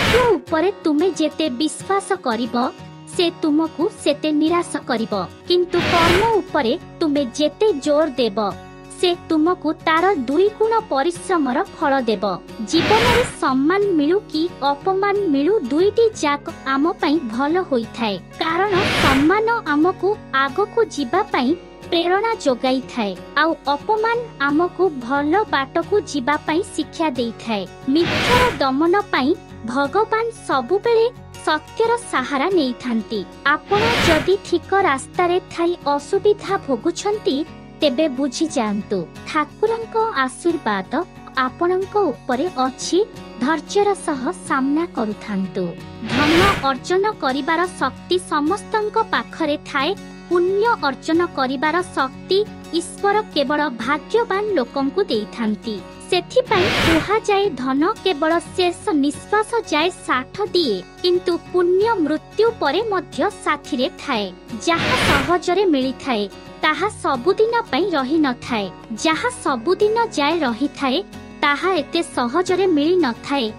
भाग्य उपरे तुमे जेते विश्वास करिबो से तुमको सेते निराश करिबो, किंतु कर्म उपरे तुमे जेते जोर देबो से तुमको तार दुई गुण परिश्रमर फल देब। जीवन में सम्मान मिलू कि अपमान मिलू दुईटी जाक आम पई भल होइथाए, कारण सम्मान आमको आगको जीवा पई प्रेरणा जोगाई थाए आउ अपमान आमको भल बाटको जीवा पई शिक्षा देई थाए। मिथ्यार दमन पई भगवान सबुबेले सत्यर सहारा नहीं थांती। आपण जदि ठीक रास्ता रे थाई असुविधा भोगुछंती तेबे बुझी जांतु ठाकुरंको आशीर्वाद आपणंको उपरे अछि। धैर्यर सह सामना करुथांतु। धन अर्जन करिबार शक्ति समस्तंको पाखरे थाए, पुण्य अर्जन करिबार शक्ति ईश्वर केवल भाग्यवान लोकंकु देइथांती। सेथिपाई कुहा जाए धन केवल शेष निश्वास जाए साठ दिए, किंतु पुण्य मृत्यु परे मध्य साथीरे थाए। जहा सहजरे मिली थाए ताहा सबुदिन पई रही न थाए, जहा सबुदिन जाए रही थाए ताहा एते सहजरे मिली न थाए।